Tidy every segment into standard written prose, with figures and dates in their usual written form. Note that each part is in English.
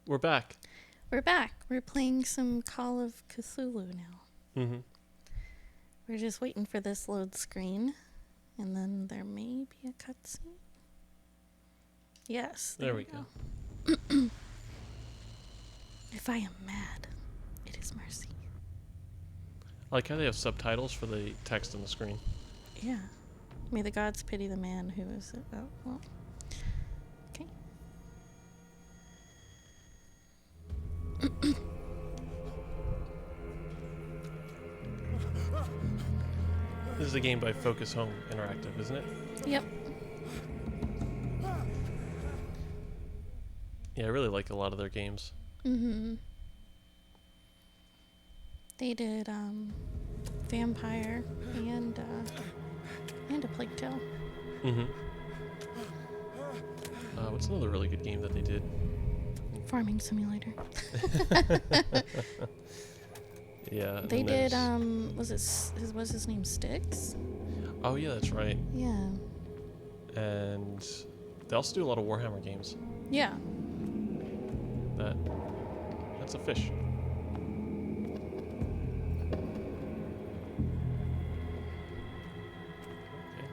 We're back. We're back. We're playing some Call of Cthulhu now. Mm-hmm. We're just waiting for this load screen. And then there may be a cutscene. Yes. There we go. If I am mad, it is mercy. I like how they have subtitles for the text on the screen. Yeah. May the gods pity the man who is... Oh, well. Okay. This is a game by Focus Home Interactive, isn't it? Yep. Yeah, I really like a lot of their games. Mm-hmm. They did Vampire and A Plague Tale. Mm-hmm. What's another really good game that they did? Farming Simulator. Yeah. They did was his name Styx? Oh yeah, that's right. Yeah. And they also do a lot of Warhammer games. Yeah. That's a fish. Okay.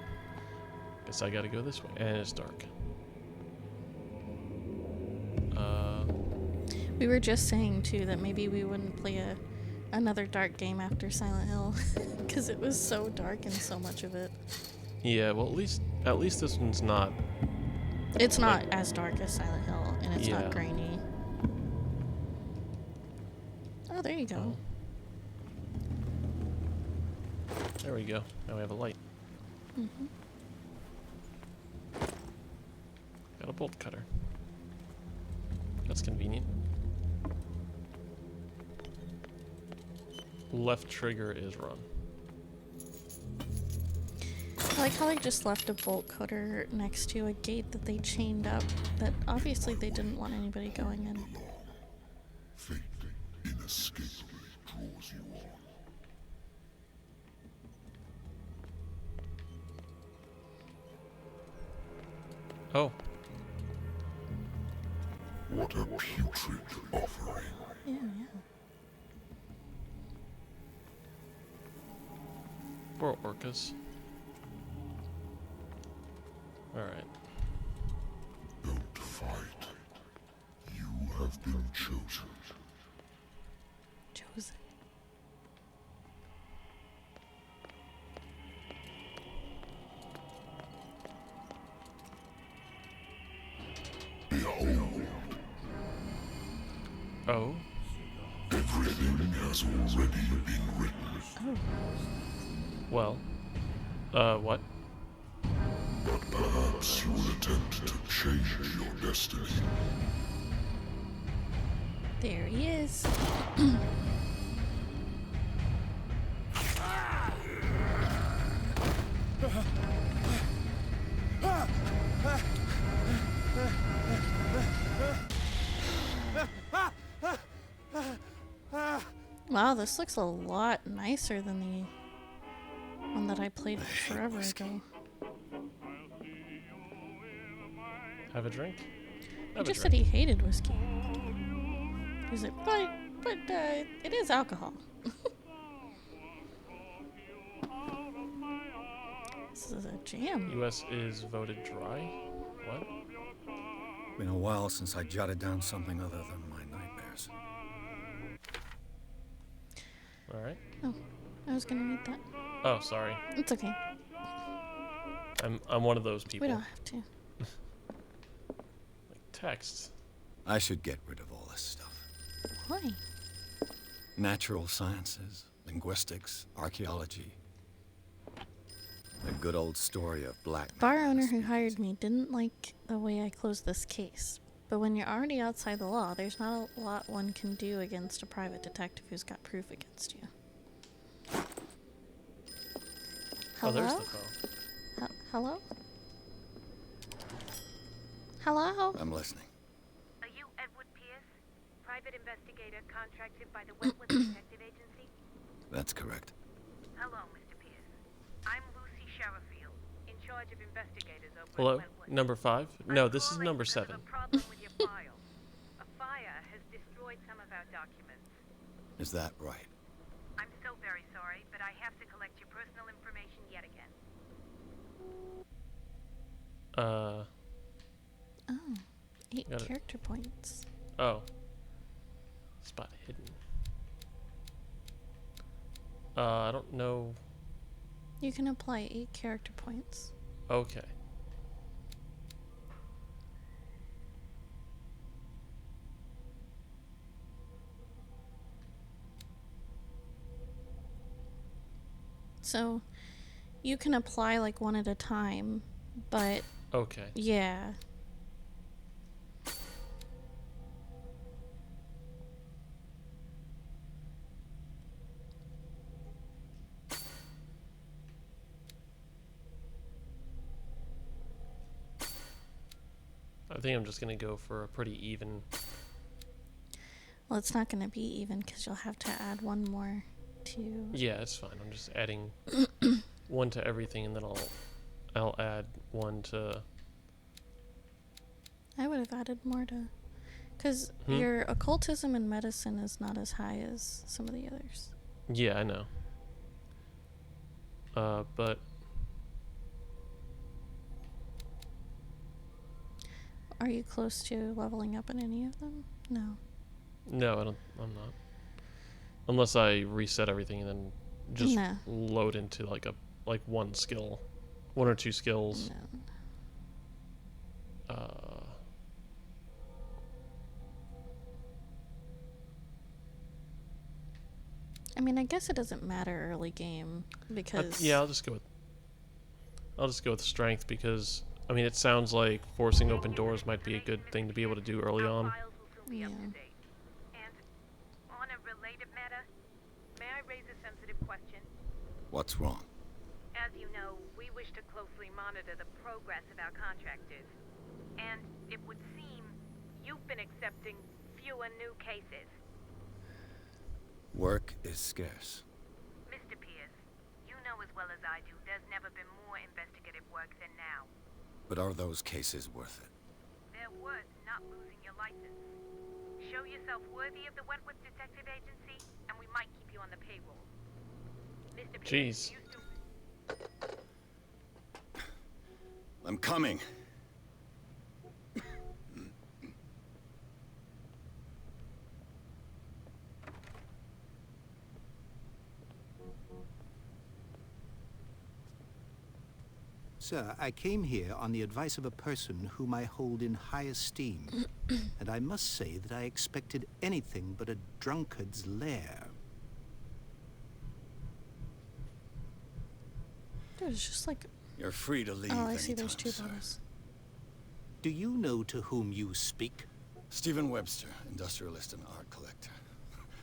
Guess I gotta go this way. And it's dark. We were just saying too that maybe we wouldn't play another dark game after Silent Hill because it was so dark and so much of it. Yeah, well at least this one's not. It's not as dark as Silent Hill, and it's Yeah. not grainy. Oh, there you go. There we go. Now we have a light. Mm-hmm. Got a bolt cutter. That's convenient. Left trigger is run. I like how they just left a bolt cutter next to a gate that they chained up that obviously they didn't want anybody going in. Fate inescapably draws you on. Oh, What a putrid offering. Yeah. poor orcas. Alright. Don't fight. You have been chosen. Chosen. Behold, Oh, everything has already been written. Oh. well. What? But perhaps you will attempt to change your destiny. There he is. Wow, this looks a lot nicer than the one that I played forever ago. Have a drink? He Have a just said drink. he hated whiskey. He's like, but it is alcohol. This is a jam. US is voted dry? What? Been a while since I jotted down something other than my nightmares. Alright. Oh, I was gonna read that. Oh, sorry. It's okay. I'm one of those people. We don't have to. Like texts. I should get rid of all this stuff. Why? Natural sciences, linguistics, archaeology. The good old story of black Bar man and owner his who species. hired me didn't like the way I closed this case. But when you're already outside the law, there's not a lot one can do against a private detective who's got proof against you. Oh, Hello? there's the phone. Hello? Hello? I'm listening. Are you Edward Pierce, private investigator contracted by the Wentworth Detective Agency? That's correct. Hello, Mr. Pierce. I'm Lucy Sherifield, in charge of investigators over Hello? at Wentworth. Number 5? No, this is number 7. A problem with your file. A fire destroyed some of our documents. Is that right? I'm so very sorry, but I have to collect your personal information yet again. Oh, 8 Got it. character points. Oh. Spot hidden. I don't know. You can apply 8 character points. Okay. So you can apply like one at a time, but Okay. yeah. I think I'm just gonna go for a pretty even. Well, it's not going to be even because you'll have to add one more to. Yeah, it's fine. I'm just adding one to everything, and then I'll add one to. I would have added more to. Because Hmm? your occultism and medicine is not as high as some of the others. Yeah, I know. But Are you close to leveling up in any of them? No. no, I'm not. Unless I reset everything and then just Nah. load into like one skill, one or two skills. No. I mean, I guess it doesn't matter early game because. Yeah, I'll just go with strength because I mean it sounds like forcing open doors might be a good thing to be able to do early Our on. files will soon be up to Yeah. date. And on a related matter, may I raise a sensitive question? What's wrong? As you know, we wish to closely monitor the progress of our contractors. And it would seem you've been accepting fewer new cases. Work is scarce. Mr. Pierce, you know as well as I do there's never been more investigative work than now. But are those cases worth it? They're worth not losing your license. Show yourself worthy of the Wentworth Detective Agency, and we might keep you on the payroll. Mr. Pierce, Jeez. you still... I'm coming. Sir, I came here on the advice of a person whom I hold in high esteem, and I must say that I expected anything but a drunkard's lair. There's just like. You're free to leave Oh, I see. There's anytime, 2 sir. bottles. Do you know to whom you speak? Stephen Webster, industrialist and art collector.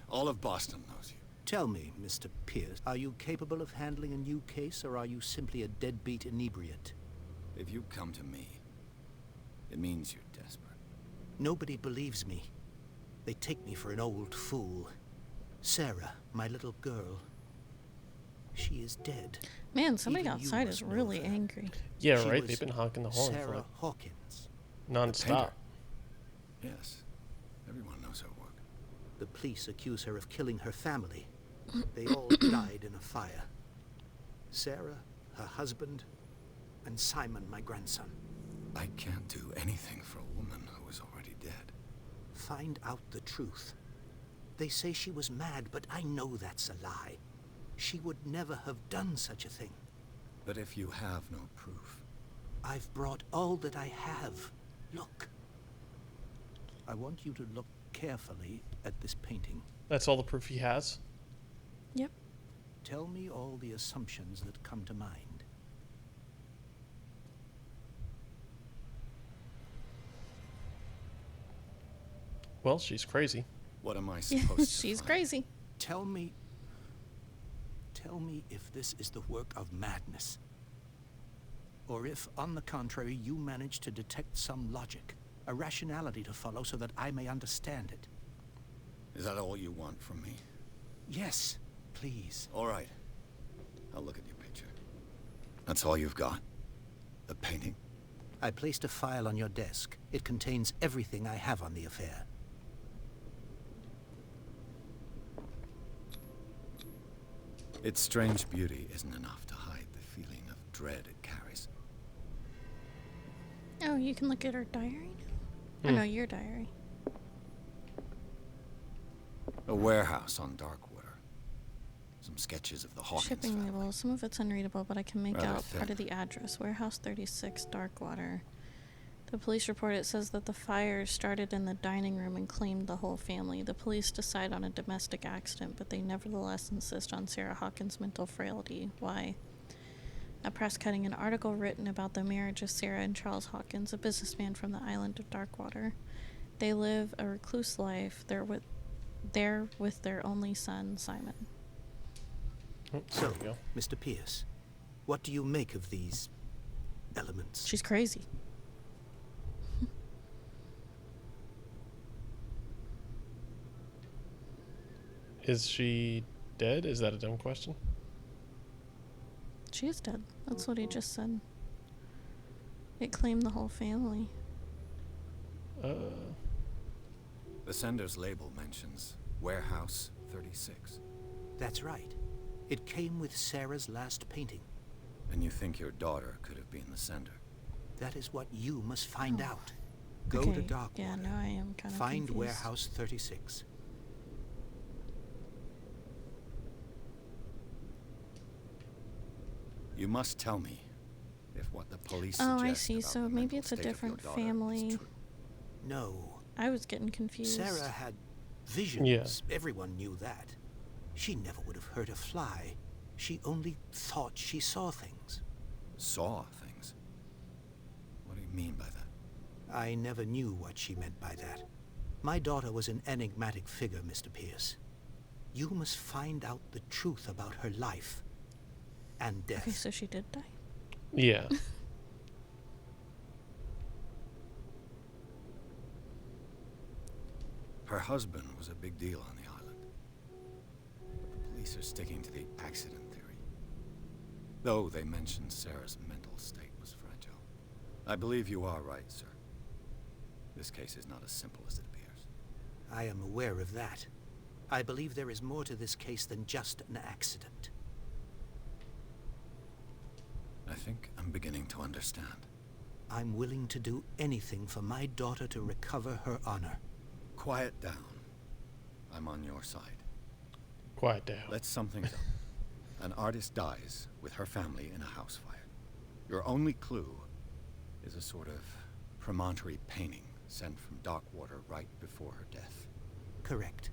All of Boston knows you. Tell me, Mr. Pierce, are you capable of handling a new case, or are you simply a deadbeat inebriate? If you come to me, it means you're desperate. Nobody believes me. They take me for an old fool. Sarah, my little girl, she is dead. Man, somebody Even you outside must is know really that. angry. Yeah, She right. was They've been honking the horn for Sarah like Hawkins. non-stop. Yes, everyone knows her work. The police accuse her of killing her family. They all died in a fire. Sarah, her husband, and Simon, my grandson. I can't do anything for a woman who is already dead. Find out the truth. They say she was mad, but I know that's a lie. She would never have done such a thing. But if you have no proof, I've brought all that I have. Look. I want you to look carefully at this painting. That's all the proof he has. Yep. Tell me all the assumptions that come to mind. Well, she's crazy. what am I Yeah, supposed to she's find? crazy. Tell me if this is the work of madness. Or if, on the contrary, you manage to detect some logic, a rationality to follow so that I may understand it. Is that all you want from me? Yes, please. All right. I'll look at your picture. That's all you've got? The painting? I placed a file on your desk. It contains everything I have on the affair. Its strange beauty isn't enough to hide the feeling of dread it carries. Oh, you can look at her diary now? Or Hmm. no, your diary. A warehouse on Darkwater. Some sketches of the Hawkins Shipping family. label. Some of it's unreadable, but I can make Rather out part thin. of the address. Warehouse 36, Darkwater. The police report, it says that the fire started in the dining room and claimed the whole family. The police decide on a domestic accident, but they nevertheless insist on Sarah Hawkins' mental frailty. Why? A press cutting, an article written about the marriage of Sarah and Charles Hawkins, a businessman from the island of Darkwater. They live a recluse life. They're with their only son, Simon. Oh, there So, we go. Mr. Pierce, what do you make of these elements? She's crazy. Is she dead? Is that a dumb question? She is dead. That's what he just said. It claimed the whole family. The sender's label mentions Warehouse 36. That's right. It came with Sarah's last painting. And you think your daughter could have been the sender? That is what you must find Oh. out. Go Okay, to Darkwater. yeah, now I am kind of Find confused. Warehouse 36. You must tell me if what the police Oh, I suggest see. about So the maybe mental it's a state of your different daughter is family. true. No. I was getting confused. Sarah had visions. Yeah. Everyone knew that. She never would have hurt a fly. She only thought she saw things. Saw things? What do you mean by that? I never knew what she meant by that. My daughter was an enigmatic figure, Mr. Pierce. You must find out the truth about her life and death. Okay, so she did die. Yeah. Her husband was a big deal on the island. But the police are sticking to the accident theory. Though they mentioned Sarah's mental state was fragile. I believe you are right, sir. This case is not as simple as it appears. I am aware of that. I believe there is more to this case than just an accident. I think I'm beginning to understand. I'm willing to do anything for my daughter to recover her honor. Quiet down. I'm on your side. Quiet down. Let's sum things up. An artist dies with her family in a house fire. Your only clue is a sort of promontory painting sent from Darkwater right before her death. Correct.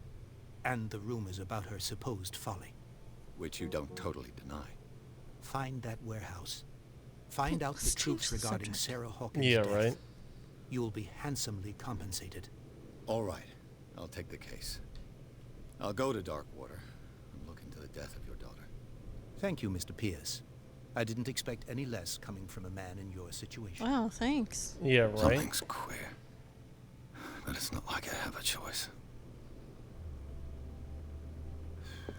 And the rumors about her supposed folly. Which you don't totally deny. Find that warehouse. Find out the Let's truth change the regarding subject. Sarah Hawkins' Yeah, death. right. You will be handsomely compensated. All right, I'll take the case. I'll go to Darkwater and look into the death of your daughter. Thank you, Mr. Pierce. I didn't expect any less coming from a man in your situation. Wow, thanks. Yeah, right. Something's queer. But it's not like I have a choice.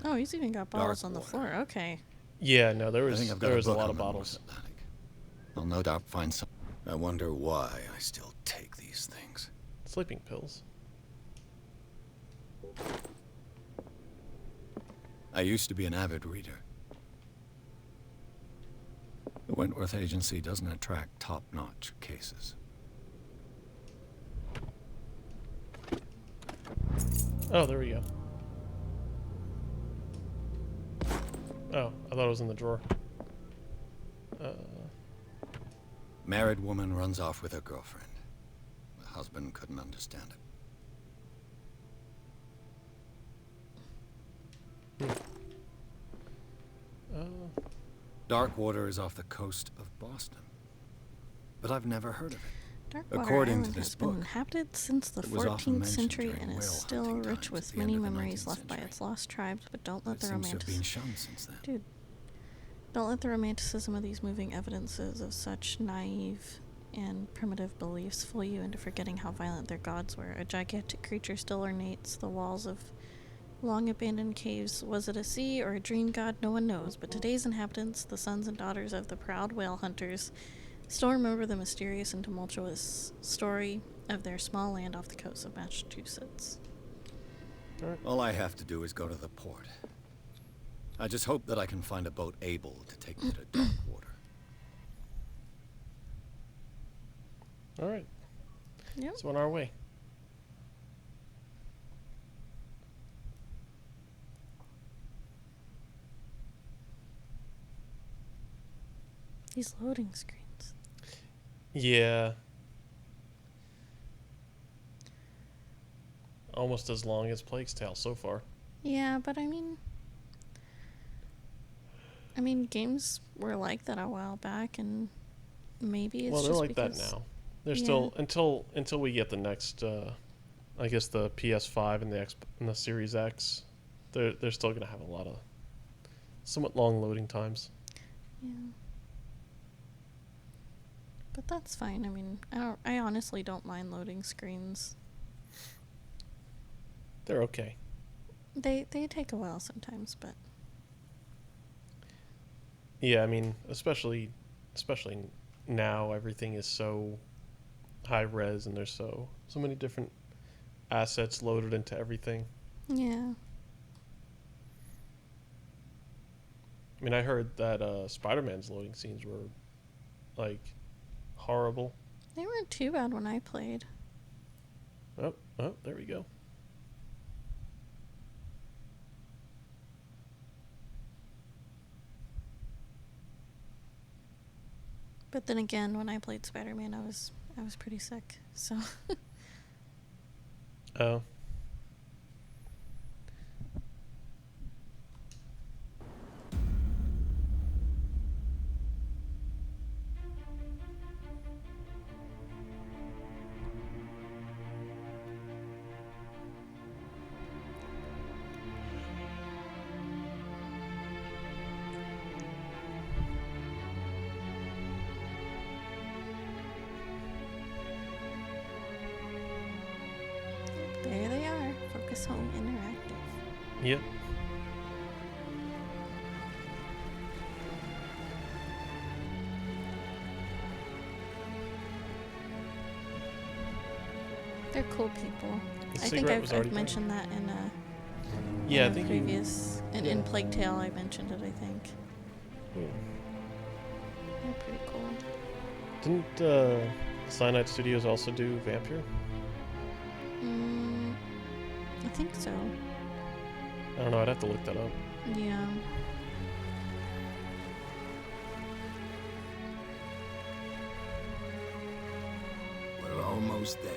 Oh, he's even got bottles on the Darkwater. floor. Okay. Yeah, no, there I was think I've got there a was a book lot on of the North bottles. Atlantic. I'll no doubt find some. I wonder why I still take these things. Sleeping pills. I used to be an avid reader. The Wentworth Agency doesn't attract top-notch cases. Oh, there we go. Oh, I thought it was in the drawer. Married woman runs off with her girlfriend. The husband couldn't understand it. Darkwater is off the coast of Boston. But I've never heard of it. Darkwater According to Island this has been book, inhabited since the it was often 14th mentioned century during and is whale still hunting rich times with at the many end of the memories 19th left by century. its lost tribes, but don't It let the seems to have been romanticism... shown since then. Dude. Don't let the romanticism of these moving evidences of such naive and primitive beliefs fool you into forgetting how violent their gods were. A gigantic creature still ornates the walls of long abandoned caves. Was it a sea or a dream god? No one knows, but today's inhabitants, the sons and daughters of the proud whale hunters, still remember the mysterious and tumultuous story of their small land off the coast of Massachusetts. All I have to do is go to the port. I just hope that I can find a boat able to take me to dark water. All right. Yep. So on our way. These loading screens. Yeah. Almost as long as Plague's Tale so far. Yeah, but I mean, games were like that a while back, and maybe it's Well, they're just like that because now. They're yeah. still until we get the next I guess the PS5 and the Series X. They're still gonna have a lot of somewhat long loading times. Yeah. But that's fine. I mean, I honestly don't mind loading screens. They're okay. They take a while sometimes, but Yeah, I mean, especially now everything is so high res and there's so many different assets loaded into everything. yeah. I mean, I heard that Spider-Man's loading scenes were like horrible. They weren't too bad when I played. Oh, there we go. But then again, when I played Spider-Man, I was pretty sick. So Oh. there they are. Focus Home Interactive. Yep. They're cool people. The I think cigarette was I've already mentioned that in Yeah, I a think previous in Plague Tale. I mentioned it. I think you, they're pretty cool. didn't Cyanide Studios also do Vampire? I think so. I don't know. I'd have to look that up. Yeah. We're almost there.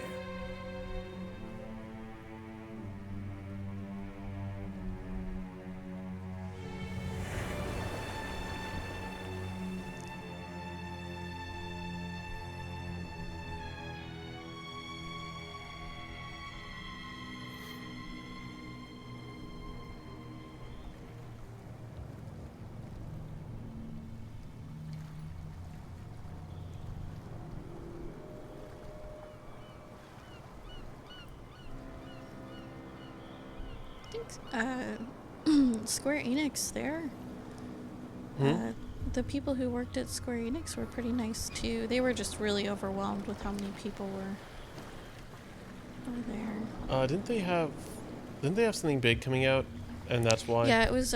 I think Square Enix there. The people who worked at Square Enix were pretty nice too. They were just really overwhelmed with how many people were there. Didn't they have something big coming out, and that's why? Yeah, it was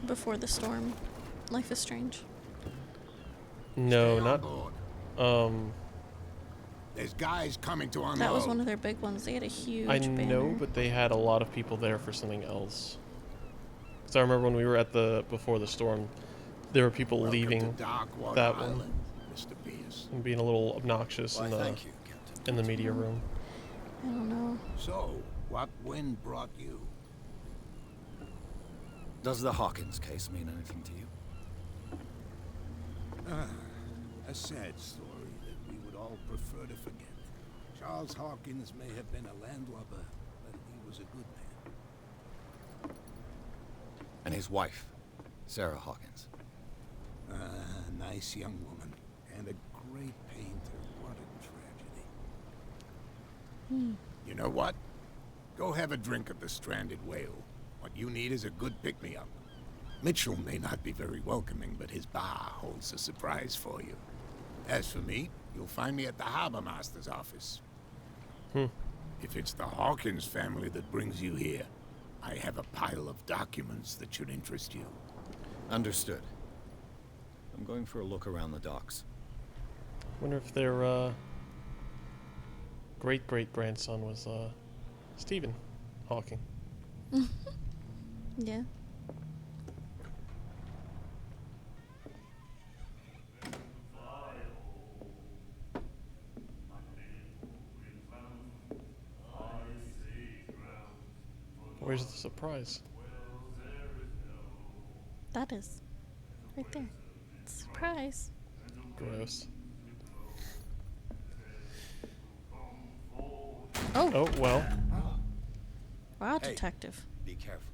Before the Storm, Life is Strange. No, Stay on not. board. There's guys coming to unload. That was one of their big ones. They had a huge I banner. know, but they had a lot of people there for something else. Because I remember when we were at Before the Storm, there were people Welcome leaving to Darkwater that one Island, Mr. Pierce. and being a little obnoxious Why, in the thank you, Captain. media room. I don't know. So, what wind brought you? Does the Hawkins case mean anything to you? A sad story that we would all prefer to forget. Charles Hawkins may have been a landlubber, but he was a good man. And his wife, Sarah Hawkins. Nice young woman, and a great painter. What a tragedy. You know what? Go have a drink at the Stranded Whale. What you need is a good pick-me-up. Mitchell may not be very welcoming, but his bar holds a surprise for you. As for me, you'll find me at the Harbor Master's office. If it's the Hawkins family that brings you here, I have a pile of documents that should interest you. Understood. I'm going for a look around the docks. Wonder if their great-great-grandson was Stephen Hawking. Yeah. Where's the surprise? That is. Right there. Surprise. Gross. Oh, Oh, well. wow, Hey. detective. Be careful.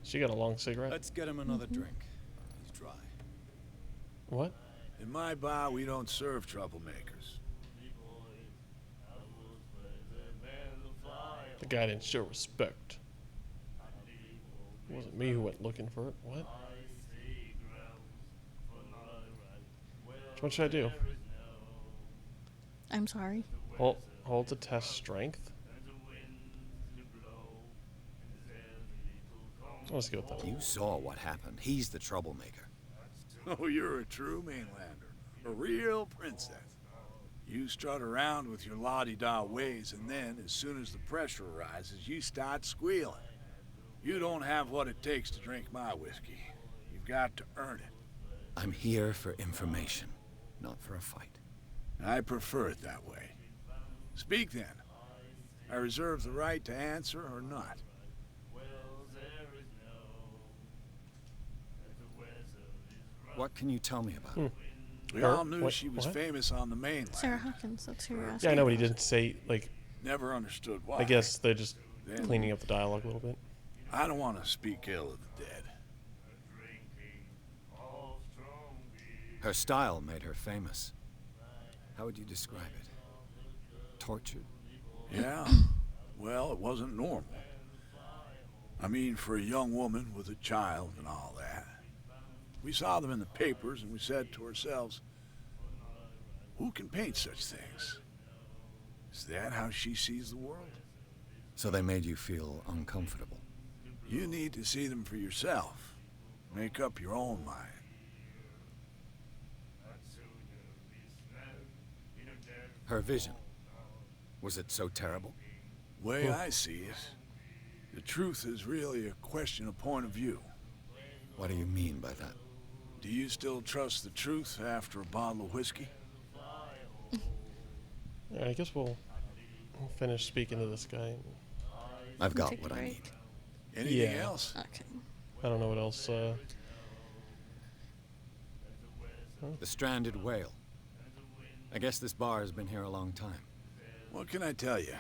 She got a long cigarette. Let's get him another drink. He's dry. What? In my bar, we don't serve troublemakers. The guy didn't show respect. It wasn't me who went looking for it. What? What should I do? I'm sorry. Hold to test strength? Let's go with that. You saw what happened. He's the troublemaker. Oh, you're a true mainlander. A real princess. You strut around with your la-di-da ways, and then, as soon as the pressure arises, you start squealing. You don't have what it takes to drink my whiskey. You've got to earn it. I'm here for information, not for a fight. I prefer it that way. Speak then. I reserve the right to answer or not. What can you tell me about Hmm. her? We Her? all knew What- she was what? famous on the mainland. Sarah Hawkins, that's who you're asking. Yeah, I know, but he didn't say, like, Never understood why. I guess they're just Then- cleaning up the dialogue a little bit. I don't want to speak ill of the dead. Her style made her famous. How would you describe it? Tortured? Yeah? Well, it wasn't normal. I mean, for a young woman with a child and all that. We saw them in the papers and we said to ourselves, who can paint such things? Is that how she sees the world? So they made you feel uncomfortable. You need to see them for yourself. Make up your own mind. Her vision. Was it so terrible? Way I see it, the truth is really a question of point of view. What do you mean by that? Do you still trust the truth after a bottle of whiskey? Yeah, I guess we'll finish speaking to this guy. I've got Take a what I break. need. Anything Yeah. else? Okay. I don't know what else. The stranded whale. I guess this bar has been here a long time. What can I tell you?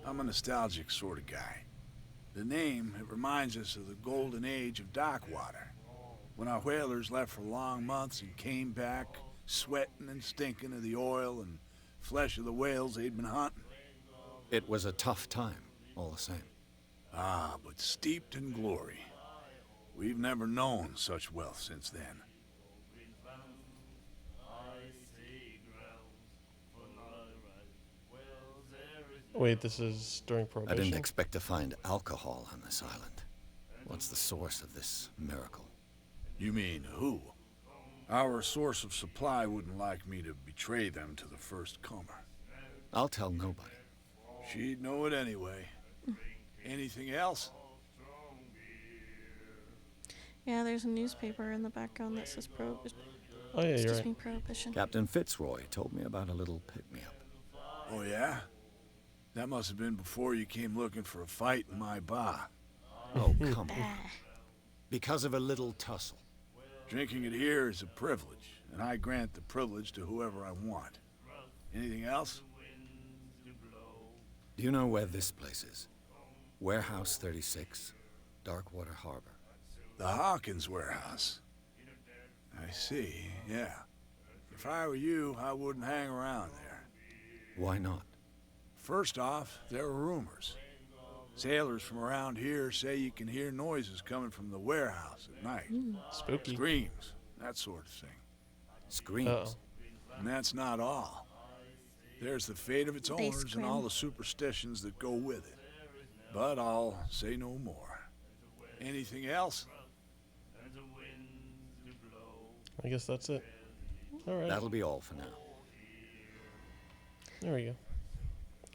I'm a nostalgic sort of guy. The name, it reminds us of the golden age of dock water. When our whalers left for long months and came back, sweating and stinking of the oil and flesh of the whales they'd been hunting. It was a tough time, all the same. Ah, but steeped in glory. We've never known such wealth since then. Wait, this is during I Prohibition? didn't expect to find alcohol on this island. What's the source of this miracle? You mean who? Our source of supply wouldn't like me to betray them to the first comer. I'll tell nobody. She'd know it anyway. Anything else? Yeah, there's a newspaper in the background that says Prohibition. Oh, yeah, you're Excuse right. me, Prohibition. Captain Fitzroy told me about a little pick-me-up. Oh, yeah? That must have been before you came looking for a fight in my bar. Oh, come on. Ah, Because of a little tussle. Drinking it here is a privilege, and I grant the privilege to whoever I want. Anything else? Do you know where this place is? Warehouse 36, Darkwater Harbor. The Hawkins warehouse. I see, yeah. If I were you, I wouldn't hang around there. Why not? First off, there are rumors. Sailors from around here say you can hear noises coming from the warehouse at night. Spooky. Screams, that sort of thing. Screams. Uh-oh. And that's not all. There's the fate of its They owners and all scream. the superstitions that go with it. But I'll say no more. Anything else? I guess that's it. All right. That'll be all for now. There we go.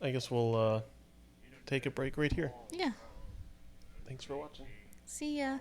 I guess we'll take a break right here. Yeah. Thanks for watching. See ya.